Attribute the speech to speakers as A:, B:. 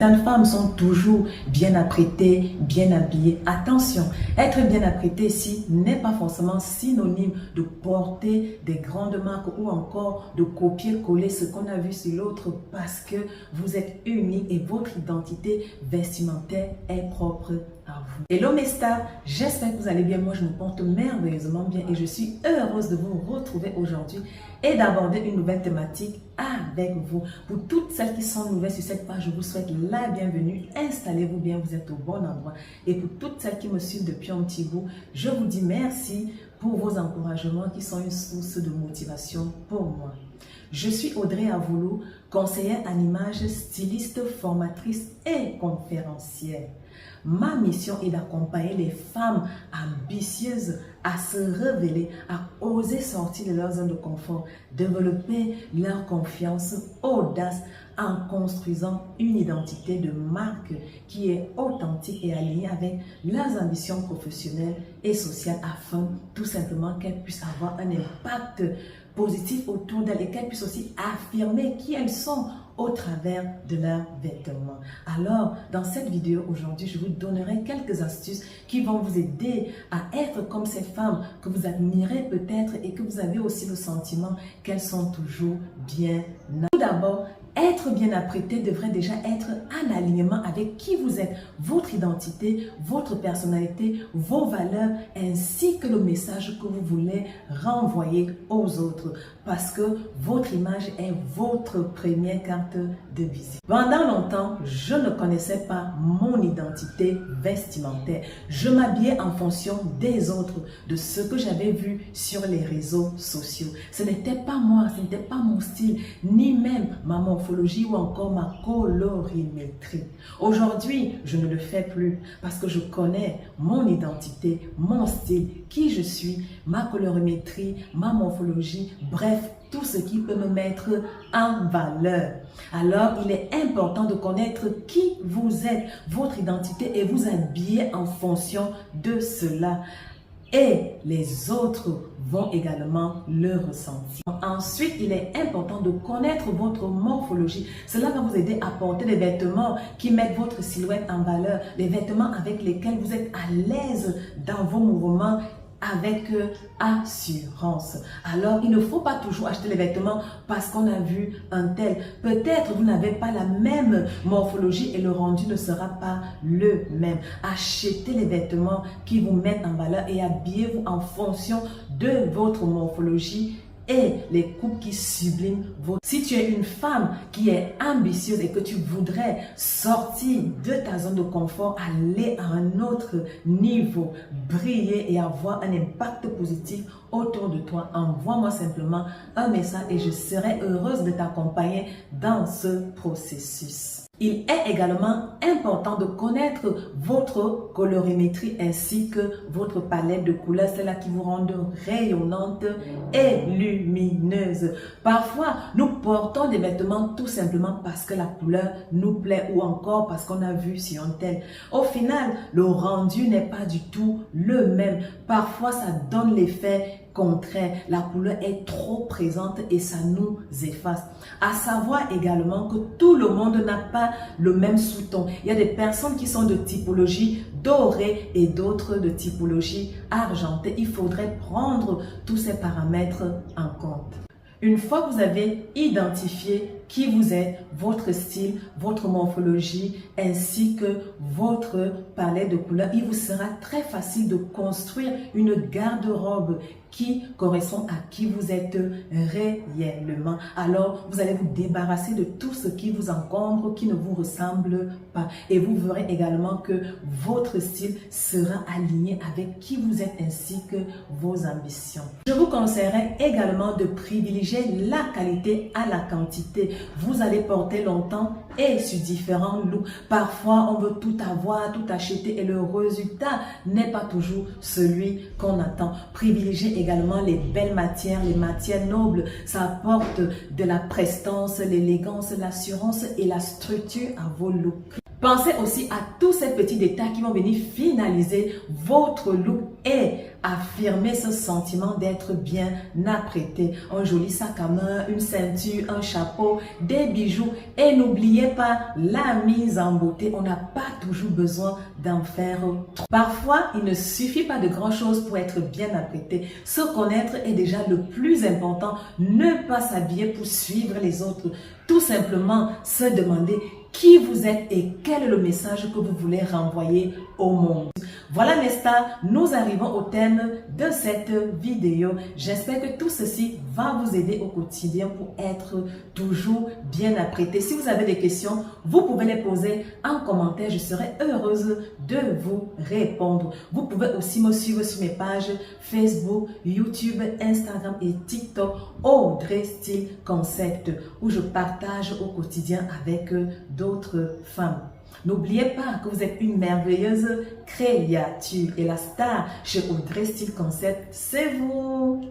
A: Certaines femmes sont toujours bien apprêtées, bien habillées. Attention, être bien apprêtée ici n'est pas forcément synonyme de porter des grandes marques ou encore de copier-coller ce qu'on a vu sur l'autre parce que vous êtes unique et votre identité vestimentaire est propre à vous. Hello mes stars, j'espère que vous allez bien. Moi, je me porte merveilleusement bien et je suis heureuse de vous retrouver aujourd'hui et d'aborder une nouvelle thématique avec vous. Pour toutes celles qui sont nouvelles sur cette page, je vous souhaite la bienvenue. Installez-vous bien, vous êtes au bon endroit. Et pour toutes celles qui me suivent depuis un petit bout, je vous dis merci pour vos encouragements qui sont une source de motivation pour moi. Je suis Audrey Avoulou, conseillère en images, styliste, formatrice et conférencière. Ma mission est d'accompagner les femmes ambitieuses à se révéler, à oser sortir de leur zone de confort, développer leur confiance, audace en construisant une identité de marque qui est authentique et alignée avec leurs ambitions professionnelles et sociales afin tout simplement qu'elles puissent avoir un impact positif autour d'elles et qu'elles puissent aussi affirmer qui elles sont au travers de leurs vêtements. Alors, dans cette vidéo aujourd'hui, je vous donnerai quelques astuces qui vont vous aider à être comme ces femmes que vous admirez peut-être et que vous avez aussi le sentiment qu'elles sont toujours bien. Tout d'abord, être bien apprêté devrait déjà être en alignement avec qui vous êtes, votre identité, votre personnalité, vos valeurs, ainsi que le message que vous voulez renvoyer aux autres. Parce que votre image est votre première carte de visite. Pendant longtemps, je ne connaissais pas mon identité vestimentaire. Je m'habillais en fonction des autres, de ce que j'avais vu sur les réseaux sociaux. Ce n'était pas moi, ce n'était pas mon style, ni même ma morphologie ou encore ma colorimétrie. Aujourd'hui, je ne le fais plus parce que je connais mon identité, mon style, qui je suis, ma colorimétrie, ma morphologie, bref, tout ce qui peut me mettre en valeur. Alors, il est important de connaître qui vous êtes, votre identité et vous habiller en fonction de cela. Et les autres vont également le ressentir. Ensuite, il est important de connaître votre morphologie. Cela va vous aider à porter des vêtements qui mettent votre silhouette en valeur, les vêtements avec lesquels vous êtes à l'aise dans vos mouvements avec assurance. Alors, il ne faut pas toujours acheter les vêtements parce qu'on a vu un tel. Peut-être vous n'avez pas la même morphologie et le rendu ne sera pas le même. Achetez les vêtements qui vous mettent en valeur et habillez-vous en fonction de votre morphologie et les coupes qui subliment votre... Si tu es une femme qui est ambitieuse et que tu voudrais sortir de ta zone de confort, aller à un autre niveau, briller et avoir un impact positif autour de toi, envoie-moi simplement un message et je serai heureuse de t'accompagner dans ce processus. Il est également important de connaître votre colorimétrie ainsi que votre palette de couleurs, celles-là qui vous rendent rayonnante et lumineuse. Parfois, nous portons des vêtements tout simplement parce que la couleur nous plaît ou encore parce qu'on a vu sur un tel. Au final, le rendu n'est pas du tout le même. Parfois, ça donne l'effet contraire. La couleur est trop présente et ça nous efface. À savoir également que tout le monde n'a pas le même sous-ton. Il y a des personnes qui sont de typologie dorée et d'autres de typologie argentée. Il faudrait prendre tous ces paramètres en compte. Une fois que vous avez identifié qui vous êtes, votre style, votre morphologie, ainsi que votre palette de couleurs, il vous sera très facile de construire une garde-robe qui correspond à qui vous êtes réellement. Alors, vous allez vous débarrasser de tout ce qui vous encombre, qui ne vous ressemble pas. Et vous verrez également que votre style sera aligné avec qui vous êtes ainsi que vos ambitions. Je vous conseillerais également de privilégier la qualité à la quantité. Vous allez porter longtemps et sur différents looks. Parfois, on veut tout avoir, tout acheter et le résultat n'est pas toujours celui qu'on attend. Privilégiez également les belles matières, les matières nobles. Ça apporte de la prestance, l'élégance, l'assurance et la structure à vos looks. Pensez aussi à tous ces petits détails qui vont venir finaliser votre look et affirmer ce sentiment d'être bien apprêté. Un joli sac à main, une ceinture, un chapeau, des bijoux. Et n'oubliez pas la mise en beauté. On n'a pas toujours besoin d'en faire trop. Parfois, il ne suffit pas de grand chose pour être bien apprêté. Se connaître est déjà le plus important. Ne pas s'habiller pour suivre les autres. Tout simplement se demander qui vous êtes et quel est le message que vous voulez renvoyer au monde. Voilà mes stars, nous arrivons au thème de cette vidéo. J'espère que tout ceci va vous aider au quotidien pour être toujours bien apprêté. Si vous avez des questions, vous pouvez les poser en commentaire. Je serai heureuse de vous répondre. Vous pouvez aussi me suivre sur mes pages Facebook, YouTube, Instagram et TikTok, Audrey Style Concept, où je partage au quotidien avec d'autres femmes. N'oubliez pas que vous êtes une merveilleuse créature et la star chez Audrey Style Concept, c'est vous.